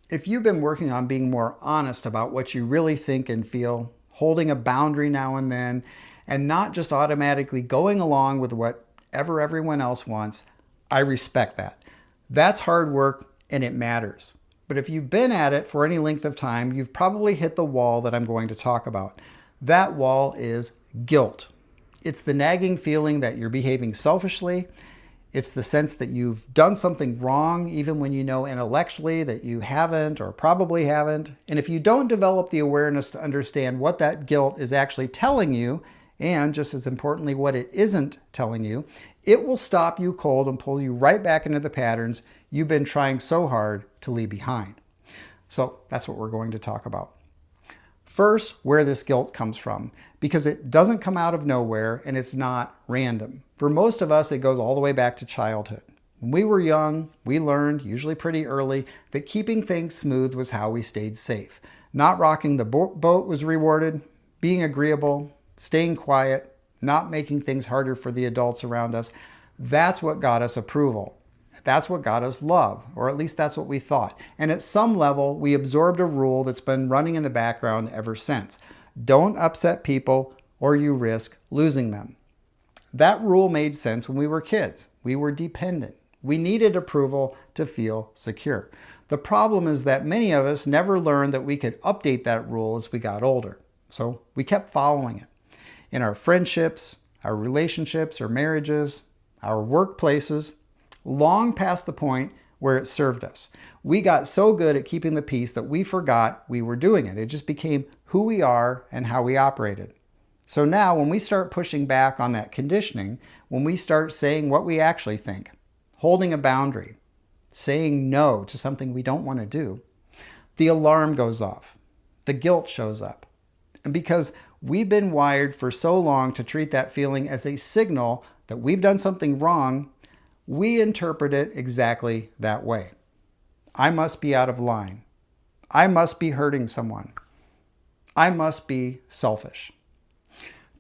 If you've been working on being more honest about what you really think and feel, holding a boundary now and then, and not just automatically going along with whatever everyone else wants, I respect that. That's hard work and it matters. But if you've been at it for any length of time, you've probably hit the wall that I'm going to talk about. That wall is guilt. It's the nagging feeling that you're behaving selfishly. It's the sense that you've done something wrong, even when you know intellectually that you haven't or probably haven't. And if you don't develop the awareness to understand what that guilt is actually telling you, and just as importantly, what it isn't telling you, it will stop you cold and pull you right back into the patterns you've been trying so hard to leave behind. So that's what we're going to talk about. First, where this guilt comes from, because it doesn't come out of nowhere and it's not random. For most of us, it goes all the way back to childhood. When we were young, we learned, usually pretty early, that keeping things smooth was how we stayed safe. Not rocking the boat was rewarded, being agreeable, staying quiet, not making things harder for the adults around us. That's what got us approval. That's what got us love, or at least that's what we thought. And at some level, we absorbed a rule that's been running in the background ever since. Don't upset people or you risk losing them. That rule made sense when we were kids. We were dependent. We needed approval to feel secure. The problem is that many of us never learned that we could update that rule as we got older. So we kept following it. In our friendships, our relationships, our marriages, our workplaces, long past the point where it served us. We got so good at keeping the peace that we forgot we were doing it. It just became who we are and how we operated. So now when we start pushing back on that conditioning, when we start saying what we actually think, holding a boundary, saying no to something we don't want to do, the alarm goes off. The guilt shows up. And because we've been wired for so long to treat that feeling as a signal that we've done something wrong, we interpret it exactly that way. I must be out of line. I must be hurting someone. I must be selfish.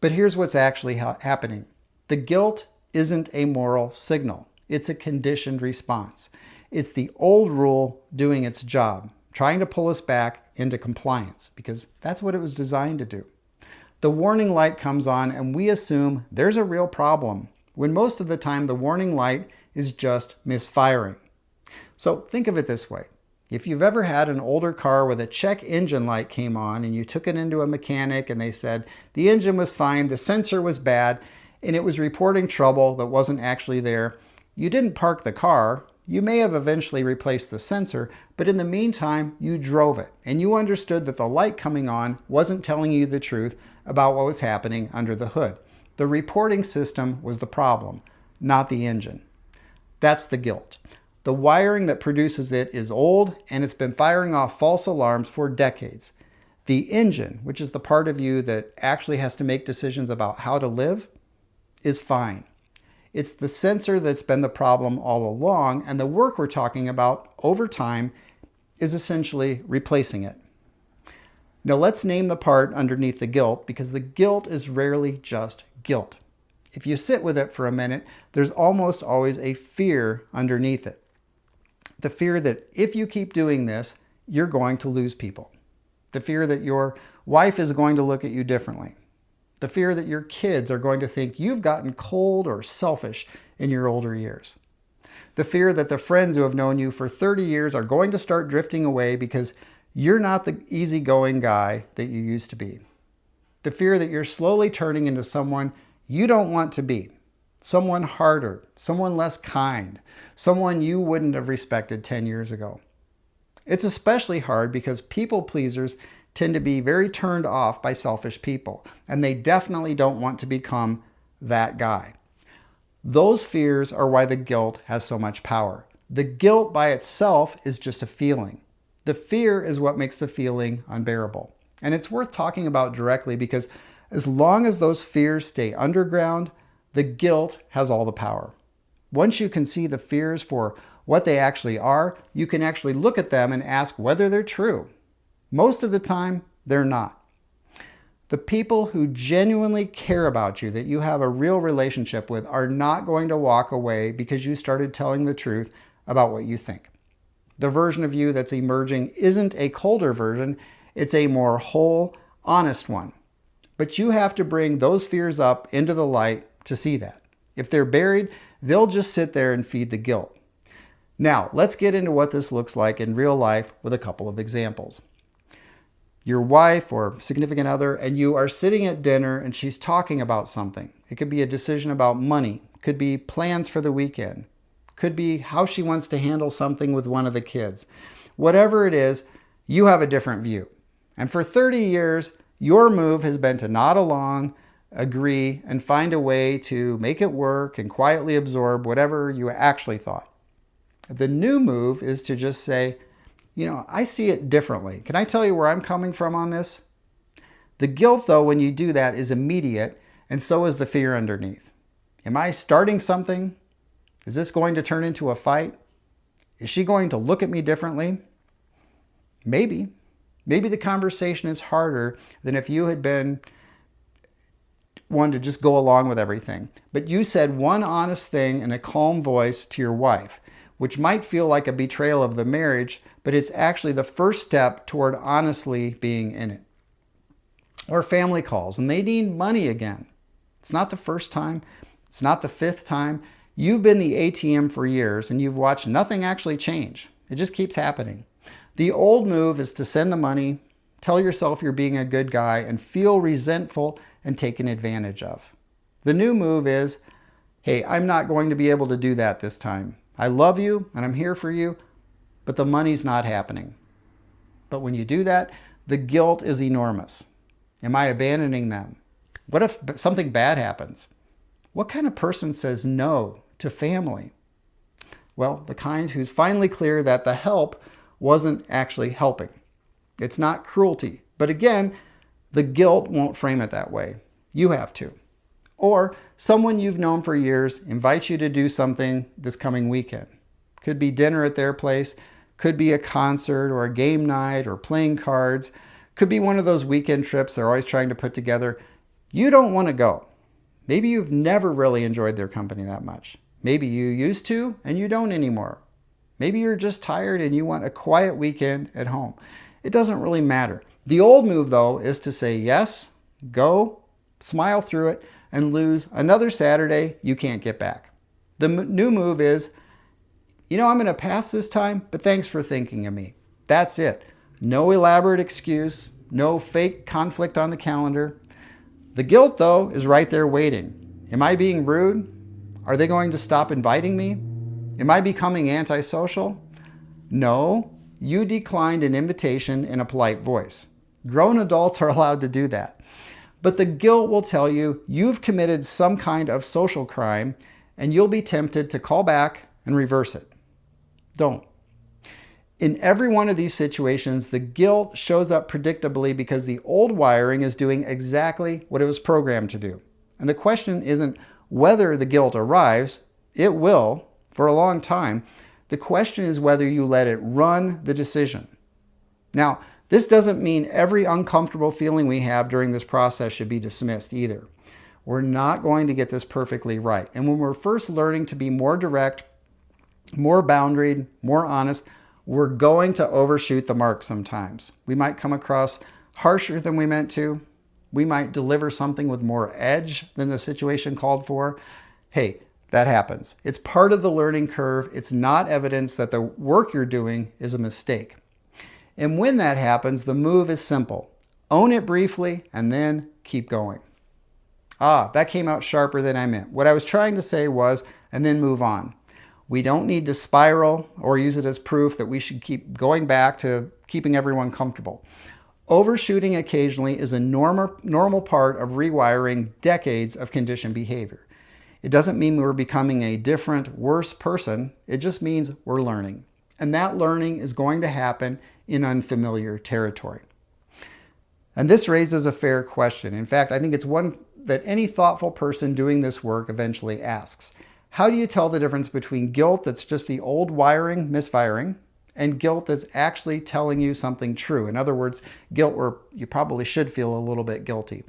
But here's what's actually happening. The guilt isn't a moral signal. It's a conditioned response. It's the old rule doing its job, trying to pull us back into compliance, because that's what it was designed to do. The warning light comes on and we assume there's a real problem, when most of the time the warning light is just misfiring. So think of it this way. If you've ever had an older car where the check engine light came on and you took it into a mechanic and they said the engine was fine, the sensor was bad, and it was reporting trouble that wasn't actually there, you didn't park the car. You may have eventually replaced the sensor, but in the meantime, you drove it and you understood that the light coming on wasn't telling you the truth about what was happening under the hood. The reporting system was the problem, not the engine. That's the guilt. The wiring that produces it is old and it's been firing off false alarms for decades. The engine, which is the part of you that actually has to make decisions about how to live, is fine. It's the sensor that's been the problem all along, and the work we're talking about over time is essentially replacing it. Now let's name the part underneath the guilt, because the guilt is rarely just guilt. If you sit with it for a minute, there's almost always a fear underneath it. The fear that if you keep doing this, you're going to lose people. The fear that your wife is going to look at you differently. The fear that your kids are going to think you've gotten cold or selfish in your older years. The fear that the friends who have known you for 30 years are going to start drifting away because you're not the easygoing guy that you used to be. The fear that you're slowly turning into someone you don't want to be. Someone harder, someone less kind, someone you wouldn't have respected 10 years ago. It's especially hard because people pleasers tend to be very turned off by selfish people, and they definitely don't want to become that guy. Those fears are why the guilt has so much power. The guilt by itself is just a feeling. The fear is what makes the feeling unbearable. And it's worth talking about directly because as long as those fears stay underground, the guilt has all the power. Once you can see the fears for what they actually are, you can actually look at them and ask whether they're true. Most of the time, they're not. The people who genuinely care about you, that you have a real relationship with, are not going to walk away because you started telling the truth about what you think. The version of you that's emerging isn't a colder version, it's a more whole, honest one. But you have to bring those fears up into the light to see that. If they're buried, they'll just sit there and feed the guilt. Now, let's get into what this looks like in real life with a couple of examples. Your wife or significant other and you are sitting at dinner and she's talking about something. It could be a decision about money, could be plans for the weekend, could be how she wants to handle something with one of the kids. Whatever it is, you have a different view. And for 30 years, your move has been to nod along, agree, and find a way to make it work and quietly absorb whatever you actually thought. The new move is to just say, I see it differently. Can I tell you where I'm coming from on this? The guilt, though, when you do that is immediate, and so is the fear underneath. Am I starting something? Is this going to turn into a fight? Is she going to look at me differently? Maybe. Maybe the conversation is harder than if you had been one to just go along with everything. But you said one honest thing in a calm voice to your wife, which might feel like a betrayal of the marriage, but it's actually the first step toward honestly being in it. Or family calls, and they need money again. It's not the first time. It's not the fifth time. You've been the ATM for years, and you've watched nothing actually change. It just keeps happening. The old move is to send the money, tell yourself you're being a good guy, and feel resentful and taken advantage of. The new move is, hey, I'm not going to be able to do that this time. I love you and I'm here for you, but the money's not happening. But when you do that, the guilt is enormous. Am I abandoning them? What if something bad happens? What kind of person says no to family? Well, the kind who's finally clear that the help wasn't actually helping. It's not cruelty. But again, the guilt won't frame it that way. You have to. Or someone you've known for years invites you to do something this coming weekend. Could be dinner at their place, could be a concert or a game night or playing cards, could be one of those weekend trips they're always trying to put together. You don't want to go. Maybe you've never really enjoyed their company that much. Maybe you used to and you don't anymore. Maybe you're just tired and you want a quiet weekend at home. It doesn't really matter. The old move, though, is to say yes, go, smile through it, and lose another Saturday you can't get back. The new move is, I'm going to pass this time, but thanks for thinking of me. That's it. No elaborate excuse, no fake conflict on the calendar. The guilt, though, is right there waiting. Am I being rude? Are they going to stop inviting me? Am I becoming antisocial? No, you declined an invitation in a polite voice. Grown adults are allowed to do that. But the guilt will tell you you've committed some kind of social crime and you'll be tempted to call back and reverse it. Don't. In every one of these situations, the guilt shows up predictably because the old wiring is doing exactly what it was programmed to do. And the question isn't whether the guilt arrives. It will for a long time. The question is whether you let it run the decision. Now, this doesn't mean every uncomfortable feeling we have during this process should be dismissed either. We're not going to get this perfectly right. And when we're first learning to be more direct, more boundaried, more honest, we're going to overshoot the mark sometimes. We might come across harsher than we meant to. We might deliver something with more edge than the situation called for. Hey, that happens. It's part of the learning curve. It's not evidence that the work you're doing is a mistake. And when that happens, the move is simple. Own it briefly and then keep going. That came out sharper than I meant. What I was trying to say was, and then move on. We don't need to spiral or use it as proof that we should keep going back to keeping everyone comfortable. Overshooting occasionally is a normal part of rewiring decades of conditioned behavior. It doesn't mean we're becoming a different, worse person. It just means we're learning. And that learning is going to happen in unfamiliar territory. And this raises a fair question. In fact, I think it's one that any thoughtful person doing this work eventually asks. How do you tell the difference between guilt that's just the old wiring misfiring and guilt that's actually telling you something true? In other words, guilt where you probably should feel a little bit guilty.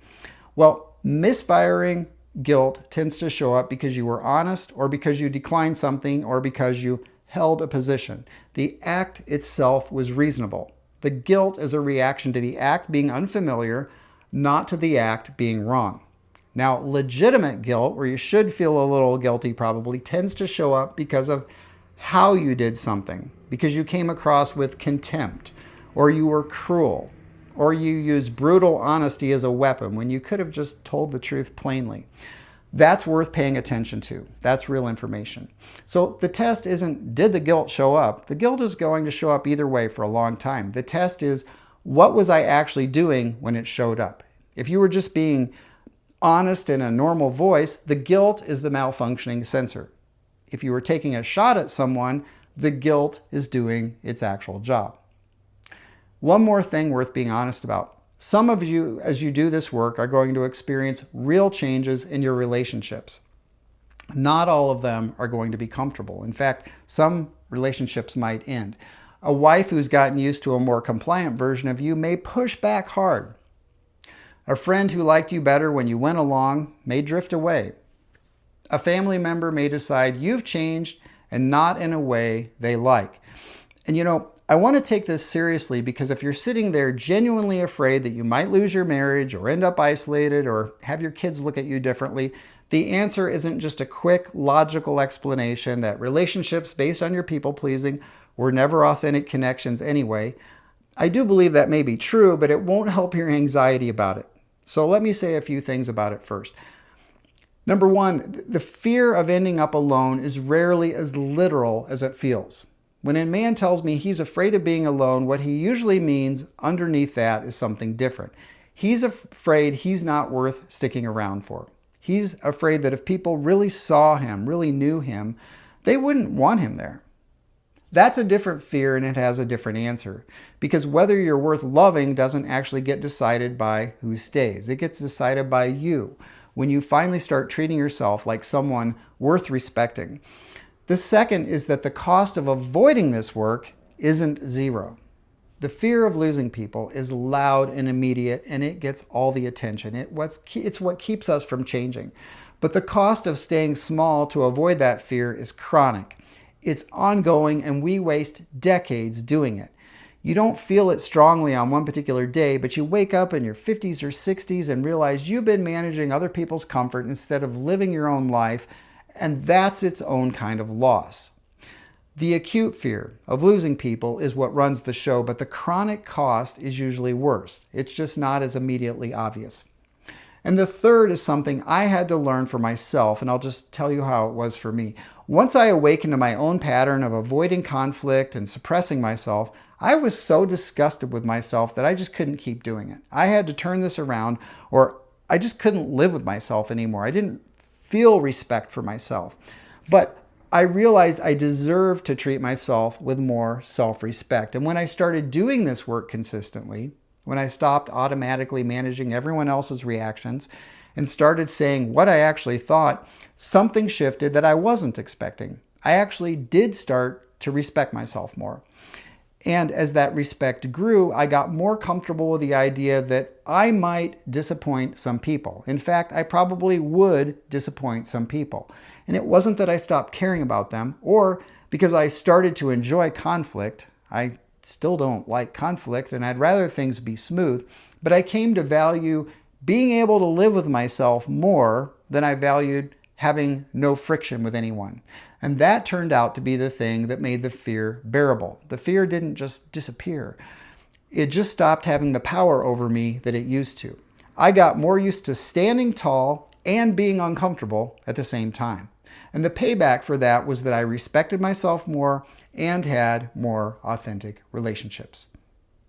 Well, misfiring guilt tends to show up because you were honest or because you declined something or because you held a position. The act itself was reasonable. The guilt is a reaction to the act being unfamiliar, not to the act being wrong. Now, legitimate guilt, where you should feel a little guilty probably, tends to show up because of how you did something, because you came across with contempt, or you were cruel, or you used brutal honesty as a weapon when you could have just told the truth plainly. That's worth paying attention to. That's real information. So the test isn't, did the guilt show up? The guilt is going to show up either way for a long time. The test is, what was I actually doing when it showed up? If you were just being honest in a normal voice, the guilt is the malfunctioning sensor. If you were taking a shot at someone, the guilt is doing its actual job. One more thing worth being honest about. Some of you, as you do this work, are going to experience real changes in your relationships. Not all of them are going to be comfortable. In fact, some relationships might end. A wife who's gotten used to a more compliant version of you may push back hard. A friend who liked you better when you went along may drift away. A family member may decide you've changed and not in a way they like. And you know, I want to take this seriously because if you're sitting there genuinely afraid that you might lose your marriage or end up isolated or have your kids look at you differently, the answer isn't just a quick, logical explanation that relationships based on your people-pleasing were never authentic connections anyway. I do believe that may be true, but it won't help your anxiety about it. So let me say a few things about it first. Number one, the fear of ending up alone is rarely as literal as it feels. When a man tells me he's afraid of being alone, what he usually means underneath that is something different. He's afraid he's not worth sticking around for. He's afraid that if people really saw him, really knew him, they wouldn't want him there. That's a different fear and it has a different answer. Because whether you're worth loving doesn't actually get decided by who stays. It gets decided by you when you finally start treating yourself like someone worth respecting. The second is that the cost of avoiding this work isn't zero. The fear of losing people is loud and immediate, and it gets all the attention. It's what keeps us from changing. But the cost of staying small to avoid that fear is chronic. It's ongoing, and we waste decades doing it. You don't feel it strongly on one particular day, but you wake up in your 50s or 60s and realize you've been managing other people's comfort instead of living your own life, and that's its own kind of loss. The acute fear of losing people is what runs the show, but the chronic cost is usually worse. It's just not as immediately obvious. And the third is something I had to learn for myself, and I'll just tell you how it was for me. Once I awakened to my own pattern of avoiding conflict and suppressing myself, I was so disgusted with myself that I just couldn't keep doing it. I had to turn this around, or I just couldn't live with myself anymore. I didn't feel respect for myself. But I realized I deserved to treat myself with more self-respect. And when I started doing this work consistently, when I stopped automatically managing everyone else's reactions and started saying what I actually thought, something shifted that I wasn't expecting. I actually did start to respect myself more. And as that respect grew, I got more comfortable with the idea that I might disappoint some people. In fact, I probably would disappoint some people. And it wasn't that I stopped caring about them or because I started to enjoy conflict. I still don't like conflict and I'd rather things be smooth, but I came to value being able to live with myself more than I valued having no friction with anyone. And that turned out to be the thing that made the fear bearable. The fear didn't just disappear. It just stopped having the power over me that it used to. I got more used to standing tall and being uncomfortable at the same time. And the payback for that was that I respected myself more and had more authentic relationships.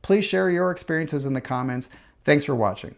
Please share your experiences in the comments. Thanks for watching.